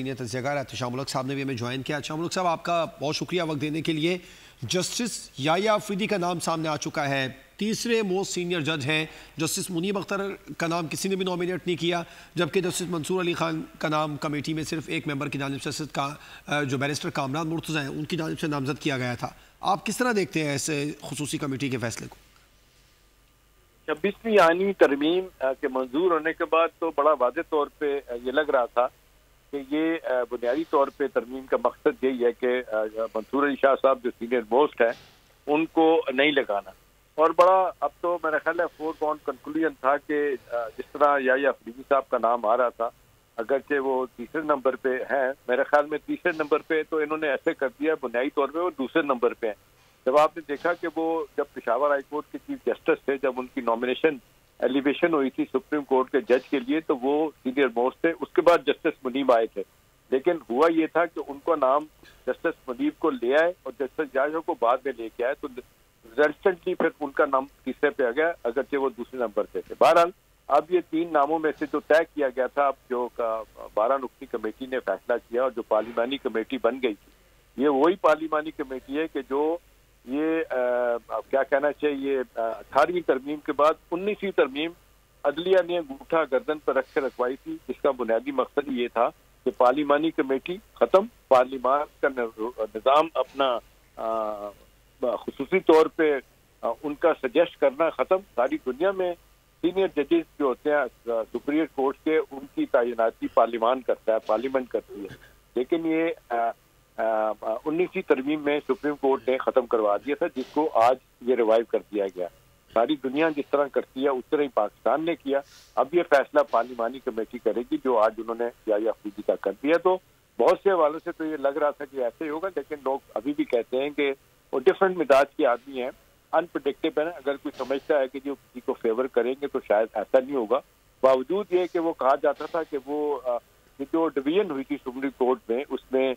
Senior تجزیہکار Ehtesham ملک صاحب نے بھی ہمیں جوائن کیا۔ احتشام ملک صاحب، آپ کا بہت شکریہ وقت دینے کے لیے۔ جسٹس یحییٰ افریدی کا نام سامنے آ چکا ہے، تیسرے موسٹ سینئر جج ہیں۔ جسٹس منیب اختر کا نام کسی نے بھی نومینیٹ نہیں کیا، جبکہ جسٹس منصور علی خان کا نام کمیٹی میں صرف ایک ممبر کی جانب سے جو بیرسٹر کامران مرتضیٰ ہیں ان کی جانب سے نامزد کیا گیا تھا۔ آپ کس طرح دیکھتے ہیں اس خصوصی کمیٹی کے فیصلے کو؟ 26ویں آئینی ترمیم کے منظور ہونے کے بعد تو بڑا واضح طور پہ یہ لگ رہا تھا کہ یہ بنیادی طور پہ ترمیم کا مقصد یہی ہے کہ منصور علی شاہ صاحب جو سینئر موسٹ ہیں ان کو نہیں لگانا، اور بڑا اب تو میرا خیال ہے فور باؤنڈ کنکلوژن تھا کہ جس طرح یحییٰ افریدی صاحب کا نام آ رہا تھا، اگرچہ وہ تیسرے نمبر پہ ہیں، میرے خیال میں تیسرے نمبر پہ تو انہوں نے ایسے کر دیا بنیادی طور پہ وہ دوسرے نمبر پہ ہیں۔ جب آپ نے دیکھا کہ وہ جب پشاور ہائی کورٹ کے چیف جسٹس تھے، جب ان کی نامینیشن ایلیویشن ہوئی تھی سپریم کورٹ کے جج کے لیے، تو وہ سینئر موسٹ تھے۔ اس کے بعد جسٹس منیب آئے تھے، لیکن ہوا یہ تھا کہ ان کا نام جسٹس منیب کو لے آئے اور جسٹس یحییٰ کو بعد میں لے کے آئے، تو ریزلٹنٹلی پھر ان کا نام تیسرے پہ آ گیا، اگرچہ وہ دوسرے نمبر پہ تھے۔ بہرحال اب یہ تین ناموں میں سے جو طے کیا گیا تھا، اب جو 12 رکنی کمیٹی نے فیصلہ کیا اور جو پارلیمانی کمیٹی بن گئی تھی، یہ وہی پارلیمانی کمیٹی ہے کہ جو یہ کیا کہنا چاہیے 18ویں ترمیم کے بعد 19ویں ترمیم عدلیہ نے انگوٹھا گردن پر رکھ کے رکھوائی تھی، جس کا بنیادی مقصد یہ تھا کہ پارلیمانی کمیٹی ختم، پارلیمان کا نظام اپنا خصوصی طور پہ ان کا سجیسٹ کرنا ختم۔ ساری دنیا میں سینئر ججز جو ہوتے ہیں سپیریئر کورٹ کے، ان کی تعیناتی پارلیمان کرتا ہے، پارلیمنٹ کرتی ہے، لیکن یہ 19ویں ترمیم میں سپریم کورٹ نے ختم کروا دیا تھا، جس کو آج یہ ریوائیو کر دیا گیا۔ ساری دنیا جس طرح کرتی ہے اس طرح ہی پاکستان نے کیا۔ اب یہ فیصلہ پارلیمانی کمیٹی کرے گی، جو آج انہوں نے یحییٰ افریدی کا کر دیا۔ تو بہت سے حوالوں سے تو یہ لگ رہا تھا کہ ایسے ہی ہوگا، لیکن لوگ ابھی بھی کہتے ہیں کہ وہ ڈفرینٹ مزاج کے آدمی ہیں، انپریڈکٹیبل ہے۔ اگر کوئی سمجھتا ہے کہ جو کسی کو فیور کریں گے تو شاید ایسا نہیں ہوگا، باوجود یہ کہ وہ کہا جاتا تھا کہ وہ جو ڈویژن ہوئی تھی سپریم کورٹ میں، اس میں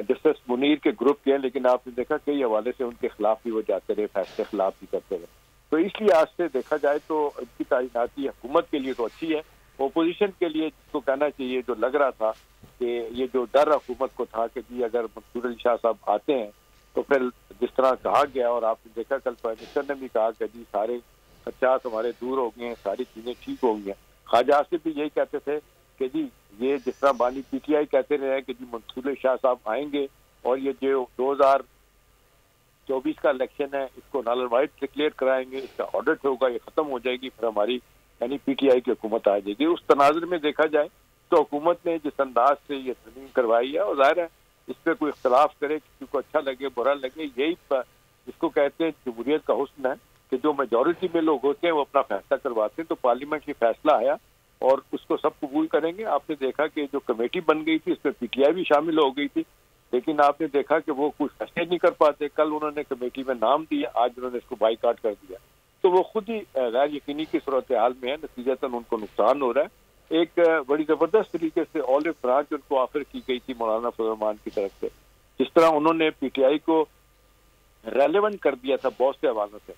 جسٹس منیر کے گروپ کے ہیں، لیکن آپ نے دیکھا کئی حوالے سے ان کے خلاف بھی وہ جاتے رہے، فیصلے خلاف بھی کرتے رہے۔ تو اس لیے آج سے دیکھا جائے تو ان کی تعیناتی حکومت کے لیے تو اچھی ہے، اپوزیشن کے لیے جس کو کہنا چاہیے، جو لگ رہا تھا کہ یہ جو ڈر حکومت کو تھا کہ جی اگر منصور علی شاہ صاحب آتے ہیں تو پھر جس طرح کہا گیا، اور آپ نے دیکھا کل پرائم منسٹر نے بھی کہا کہ جی سارے خدشات ہمارے دور ہو گئے ہیں، ساری چیزیں ٹھیک ہو گئی ہیں۔ خواجہ آصف بھی یہی کہتے تھے کہ جی یہ جس طرح بانی پی ٹی آئی کہتے رہے کہ جی منصور علی شاہ صاحب آئیں گے اور یہ جو 2024 کا الیکشن ہے اس کو نل اینڈ وائڈ ڈکلیئر کرائیں گے، اس کا آڈٹ ہوگا، یہ ختم ہو جائے گی، پھر ہماری یعنی پی ٹی آئی کی حکومت آ جائے گی۔ اس تناظر میں دیکھا جائے تو حکومت نے جس انداز سے یہ ترمیم کروائی ہے، اور ظاہر ہے اس پہ کوئی اختلاف کرے، کسی کو اچھا لگے برا لگے، یہی جس کو کہتے ہیں جمہوریت کا حسن ہے کہ جو میجورٹی میں لوگ ہوتے ہیں وہ اپنا فیصلہ کرواتے ہیں۔ تو پارلیمنٹ یہ فیصلہ آیا اور اس کو سب قبول کریں گے۔ آپ نے دیکھا کہ جو کمیٹی بن گئی تھی اس میں پی ٹی آئی بھی شامل ہو گئی تھی، لیکن آپ نے دیکھا کہ وہ کچھ فیصلے نہیں کر پاتے۔ کل انہوں نے کمیٹی میں نام دیا، آج انہوں نے اس کو بائیکاٹ کر دیا، تو وہ خود ہی غیر یقینی کی صورتحال میں ہے، نتیجتاً ان کو نقصان ہو رہا ہے۔ ایک بڑی زبردست طریقے سے آلو برانچ ان کو آفر کی گئی تھی مولانا فضل الرحمان کی طرف سے، جس طرح انہوں نے پی ٹی آئی کو ریلیونٹ کر دیا تھا بہت سے حوالوں سے۔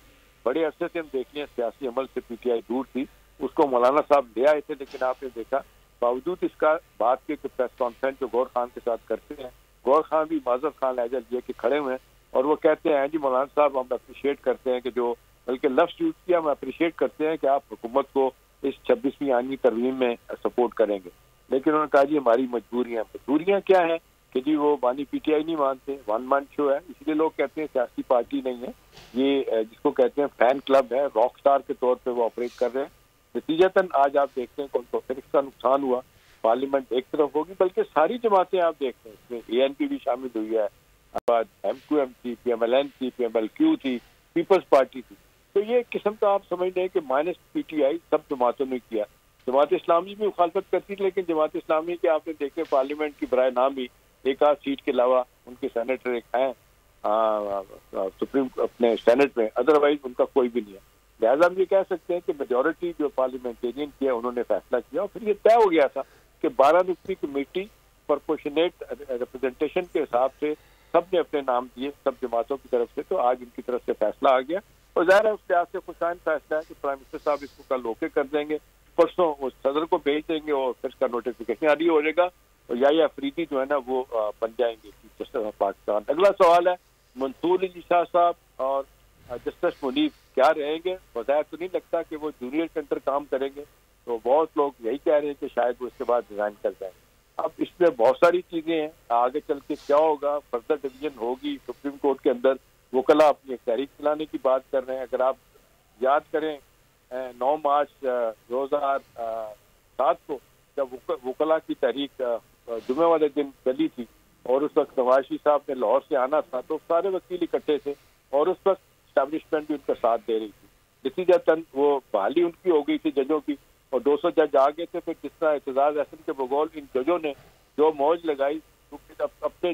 بڑے عرصے سے ہم دیکھ لیں سیاسی عمل سے پی ٹی آئی دور تھی، اس کو مولانا صاحب لے آئے تھے، لیکن آپ نے دیکھا باوجود اس کا بات کے پریس کانفرنس جو گور خان کے ساتھ کرتے ہیں، گور خان بھی معذرت خان لہجہ لیے کہ کھڑے ہوئے ہیں اور وہ کہتے ہیں جی مولانا صاحب ہم اپریشیٹ کرتے ہیں کہ جو بلکہ لفظ یوز کیا، ہم اپریشیٹ کرتے ہیں کہ آپ حکومت کو اس 26ویں آئینی ترمیم میں سپورٹ کریں گے، لیکن انہوں نے کہا جی ہماری مجبوریاں کیا ہیں کہ جی وہ بانی پی ٹی آئی نہیں مانتے، ون مین شو ہے، اس لیے لوگ کہتے ہیں سیاسی پارٹی نہیں ہے، یہ جس کو کہتے ہیں فین کلب ہے، راک سٹار کے طور پہ وہ آپریٹ کر رہے ہیں۔ نتیجتاً آج آپ دیکھتے ہیں کہ ان کو پھر اس کا نقصان ہوا، پارلیمنٹ ایک طرف ہوگی، بلکہ ساری جماعتیں آپ دیکھتے ہیں، اس میں اے این پی بھی شامل ہوئی ہے، ایم کیو ایم تھی، پی ایم ایل این تھی، پی ایم ایل کیو تھی، پیپلز پارٹی تھی۔ تو یہ ایک قسم کا آپ سمجھ لیں کہ مائنس پی ٹی آئی سب جماعتوں نے کیا۔ جماعت اسلامی بھی مخالفت کرتی تھی، لیکن جماعت اسلامی کے آپ نے دیکھے پارلیمنٹ کی برائے نام ہی ایک آدھ سیٹ کے علاوہ ان کے سینیٹر ایک ہیں سپریم اپنے سینٹ میں، ادروائز ان کا کوئی بھی نہیں ہے۔ لہٰذا ہم یہ کہہ سکتے ہیں کہ میجورٹی جو پارلیمنٹیرین کی ہے انہوں نے فیصلہ کیا، اور پھر یہ طے ہو گیا تھا کہ 12 رکنی کمیٹی پرپورشنیٹ ریپرزنٹیشن کے حساب سے سب نے اپنے نام دیے، سب جماعتوں کی طرف سے، تو آج ان کی طرف سے فیصلہ آ گیا، اور ظاہر ہے اس لحاظ سے خوشائن فیصلہ ہے کہ پرائم منسٹر صاحب اس کو کل اوکے کر دیں گے، پرسوں وہ صدر کو بھیج دیں گے اور پھر اس کا نوٹیفیکیشن جاری ہو جائے گا، اور یا فریدی جو ہے نا وہ بن جائیں گے چیف جسٹس آف پاکستان. اگلا سوال ہے منصور علی شاہ صاحب اور جسٹس منیب کیا رہیں گے. بظاہر تو نہیں لگتا کہ وہ جونیئر کے انڈر کام کریں گے, تو بہت لوگ یہی کہہ رہے ہیں کہ شاید وہ اس کے بعد ریزائن کر جائیں. اب اس میں بہت ساری چیزیں ہیں, آگے چل کے کیا ہوگا, فردر ڈویژن ہوگی سپریم کورٹ کے اندر. وکلا اپنی ایک تحریک چلانے کی بات کر رہے ہیں. اگر آپ یاد کریں 9 مارچ 2007 کو جب وکلا کی تحریک جمعے والے دن چلی تھی اور اس وقت نواز شریف صاحب نے لاہور سے آنا تھا, تو سارے وکیل اکٹھے تھے اور اس وقت اسٹیبلشمنٹ بھی ان کا ساتھ دے رہی تھی. نتیجہ تن وہ بحالی ان کی ہو گئی تھی ججوں کی, اور 200 جج آ گئے تھے. پھر جس طرح اعتزاز احسن کے بغول ان ججوں نے جو موج لگائی, اپنے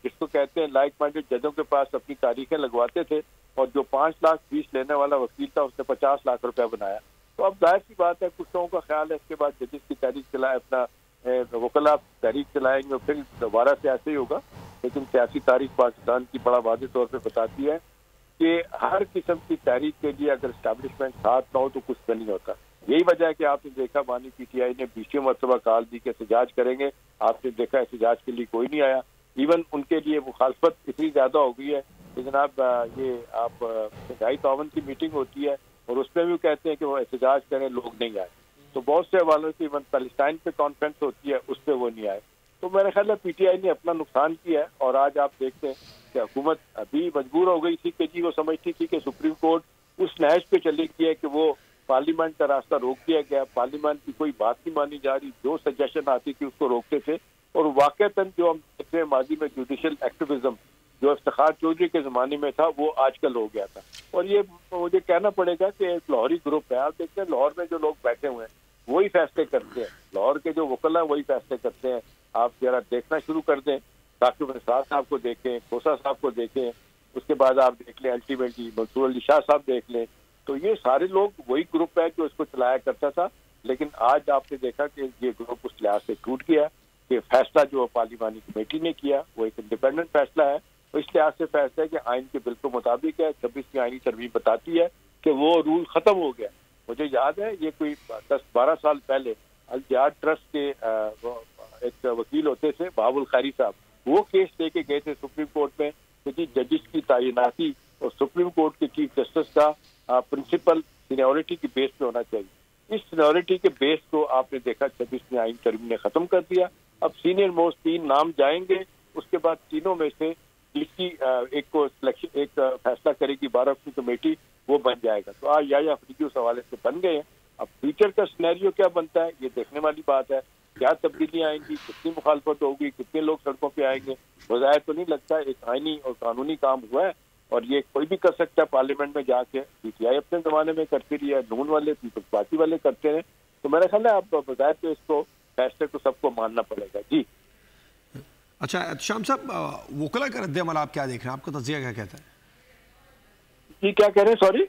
جس کو کہتے ہیں لائک مائنڈیڈ ججوں کے پاس اپنی تاریخیں لگواتے تھے, اور جو 5 لاکھ فیس لینے والا وکیل تھا اس نے 50 لاکھ روپیہ بنایا. تو اب ظاہر سی بات ہے کچھ لوگوں کا خیال ہے اس کے بعد ججز کی تحریک چلائے, اپنا وکلا تحریک چلائیں گے, پھر دوبارہ سے ایسے ہی ہوگا. لیکن سیاسی تاریخ پاکستان کی بڑا واضح طور پہ بتاتی ہے کہ ہر قسم کی تحریک کے لیے اگر اسٹیبلشمنٹ ساتھ نہ ہو تو کچھ نہیں ہوتا. یہی وجہ ہے کہ آپ نے دیکھا بانی پی ٹی آئی نے 20 مرتبہ کال دی کہ احتجاج کریں گے, آپ نے دیکھا احتجاج کے لیے کوئی نہیں آیا. ایون ان کے لیے مخالفت اتنی زیادہ ہو گئی ہے کہ جناب یہ آپ انتہائی تعاون کی میٹنگ ہوتی ہے اور اس میں بھی کہتے ہیں کہ وہ احتجاج کریں, لوگ نہیں آئے. تو بہت سے حوالوں سے ایون پیلسٹائن پہ کانفرنس ہوتی ہے اس پہ وہ نہیں آئے. تو میرے خیال ہے پی ٹی آئی نے اپنا نقصان کیا ہے. اور آج آپ دیکھتے ہیں کہ حکومت ابھی مجبور ہو گئی تھی کہ جی وہ سمجھتی تھی کہ سپریم کورٹ اس نہج پہ چلی گئی ہے کہ وہ پارلیمنٹ کا راستہ روک دیا گیا, پارلیمنٹ کی کوئی بات نہیں مانی جا رہی, جو سجیشن آتی تھی اس کو روکتے تھے. اور واقعتاً جو ہم دیکھتے ہیں ماضی میں جوڈیشل ایکٹیویزم جو افتخار چودھری کے زمانے میں تھا وہ آج کل ہو گیا تھا. اور یہ مجھے کہنا پڑے گا کہ ایک لاہوری گروپ ہے, آپ دیکھتے ہیں لاہور میں جو لوگ بیٹھے ہوئے ہیں وہی فیصلے کرتے ہیں, لاہور کے جو وکلا ہیں وہی فیصلے کرتے ہیں. آپ ذرا دیکھنا شروع کر دیں, ڈاکٹر نثار صاحب کو دیکھیں, کھوسا صاحب کو دیکھیں, اس کے بعد آپ دیکھ لیں الٹیمیٹلی منصور علی شاہ صاحب دیکھ لیں. تو یہ سارے لوگ وہی گروپ ہے جو اس کو چلایا کرتا تھا. لیکن آج آپ نے دیکھا کہ یہ گروپ اس لحاظ سے ٹوٹ گیا کہ فیصلہ جو پارلیمانی کمیٹی نے کیا وہ ایک انڈیپینڈنٹ فیصلہ ہے. اس لحاظ سے فیصلہ ہے کہ آئین کے بل کے مطابق ہے. 26ویں آئینی ترمیم بتاتی ہے کہ وہ رول ختم ہو گیا. مجھے یاد ہے یہ کوئی 10-12 سال پہلے الجہاد ٹرسٹ کے ایک وکیل ہوتے تھے بہاول خیری صاحب, وہ کیس لے کے گئے تھے سپریم کورٹ میں کہ جی ججز کی تعیناتی اور سپریم کورٹ کے چیف جسٹس کا پرنسپل سینیورٹی کی بیس پہ ہونا چاہیے. اس سینیورٹی کے بیس کو آپ نے دیکھا 26ویں آئین ترمیم نے ختم کر دیا. اب سینئر موسٹ 3 نام جائیں گے, اس کے بعد تینوں میں سے جس کی ایک کو سلیکشن ایک فیصلہ کرے گی 12 کی کمیٹی, وہ بن جائے گا. تو آج یا فریدی اس حوالے سے بن گئے ہیں. اب فیوچر کا سینیریو کیا بنتا ہے یہ دیکھنے والی بات ہے. کیا تبدیلیاں آئیں گی, کتنی مخالفت ہوگی, کتنے لوگ سڑکوں پہ آئیں گے. بظاہر تو نہیں لگتا ایک آئینی اور قانونی کام ہوا ہے, اور یہ کوئی بھی کر سکتا ہے پارلیمنٹ میں جا کے. پی ٹی آئی اپنے زمانے میں کرتی رہی ہے, نون والے پیپلز پارٹی والے کرتے ہیں. تو میرا خیال ہے اب بظاہر تو اس کو فیصلے کو سب کو ماننا پڑے گا. جی اچھا احتشام صاحب, وکلا کا رد عمل آپ کیا دیکھ رہے ہیں, آپ کا تجزیہ کیا کہتا ہے؟ جی کیا کہہ رہے ہیں, سوری.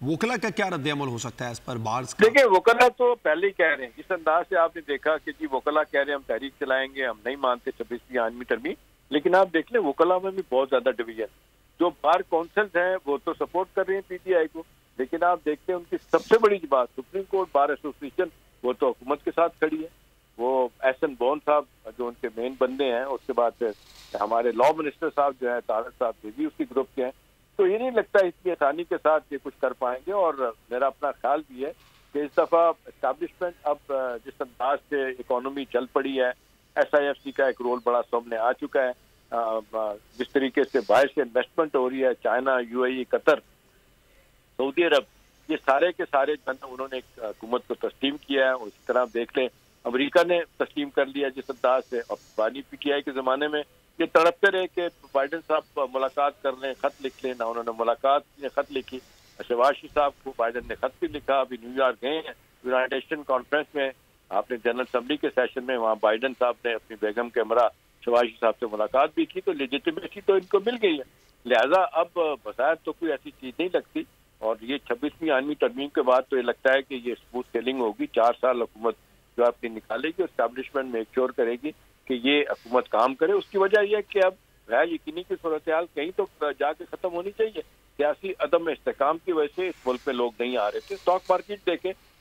وکلا کا کیا رد عمل ہو سکتا ہے اس پر بارز کا؟ دیکھیں وکلا تو پہلے ہی کہہ رہے ہیں, جس انداز سے آپ نے دیکھا کہ جی وکلا کہہ رہے ہیں ہم تحریک چلائیں گے, ہم نہیں مانتے 26ویں آئینی ترمیم. لیکن آپ دیکھ لیں وکلا میں بھی بہت زیادہ ڈویژن. جو بار کونسلز ہیں وہ تو سپورٹ کر رہے ہیں پی ٹی آئی کو, لیکن آپ دیکھتے ہیں ان کی سب سے بڑی بات سپریم کورٹ بار ایسوسیشن وہ تو حکومت کے ساتھ کھڑی ہے. وہ ایسن بون صاحب جو ان کے مین بندے ہیں, اس کے بعد ہمارے لا منسٹر صاحب جو ہیں طارق صاحب بھی اسی گروپ کے ہیں. تو یہ نہیں لگتا اتنی آسانی کے ساتھ یہ کچھ کر پائیں گے. اور میرا اپنا خیال بھی ہے کہ اس دفعہ اسٹیبلشمنٹ اب جس انداز سے اکانومی چل پڑی ہے, ایس آئی ایف سی کا ایک رول بڑا سامنے آ چکا ہے. جس طریقے سے باہر سے انویسٹمنٹ ہو رہی ہے, چائنا, یو اے ای, قطر, سعودی عرب, یہ سارے کے سارے انہوں نے حکومت کو تسلیم کیا ہے. اسی طرح دیکھ لیں امریکہ نے تسلیم کر لیا جس انداز سے. اب بانی پی ٹی آئی کے زمانے میں یہ تڑپتے رہے کہ بائیڈن صاحب ملاقات کر لیں, خط لکھ لیں, نہ انہوں نے ملاقات کی, خط لکھی. شہباز شریف صاحب کو بائیڈن نے خط بھی لکھا. ابھی نیو یارک گئے ہیں یونائیٹڈ نیشن کانفرنس میں, آپ نے جنرل اسمبلی کے سیشن میں, وہاں بائیڈن صاحب نے اپنی بیگم کے ہمراہ شہباز شریف صاحب سے ملاقات بھی کی. تو لیجیٹیمیسی تو ان کو مل گئی ہے. لہذا اب بظاہر تو کوئی ایسی چیز نہیں لگتی. اور یہ 26ویں آئینی ترمیم کے بعد تو یہ لگتا ہے کہ یہ اسموتھ سیلنگ ہوگی. 4 سال حکومت جو اپنی نکالے گی, اسٹیبلشمنٹ میک شور کرے گی کہ یہ حکومت کام کرے. اس کی وجہ یہ ہے کہ اب غیر یقینی کی صورتحال کہیں تو جا کے ختم ہونی چاہیے. سیاسی عدم استحکام کی وجہ سے اس ملک میں لوگ نہیں آ رہے تھے. اسٹاک مارکیٹ دیکھیں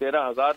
13,000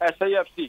SIFC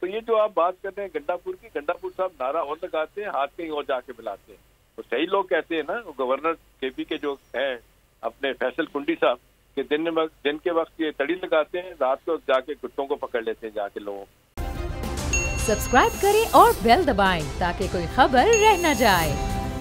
تو یہ جو آپ بات کر رہے ہیں گنڈاپور کی، گنڈاپور صاحب نعرہ اور لگاتے ہیں، ہاتھ کہیں اور جا کے ملاتے ہیں. تو صحیح لوگ کہتے ہیں نا، گورنر کے پی کے جو ہیں اپنے فیصل کنڈی صاحب، کہ دن کے وقت یہ تڑی لگاتے ہیں، رات کو جا کے کتوں کو پکڑ لیتے ہیں جا کے لوگوں. سبسکرائب کریں اور بیل دبائیں تاکہ کوئی خبر رہ نہ جائے.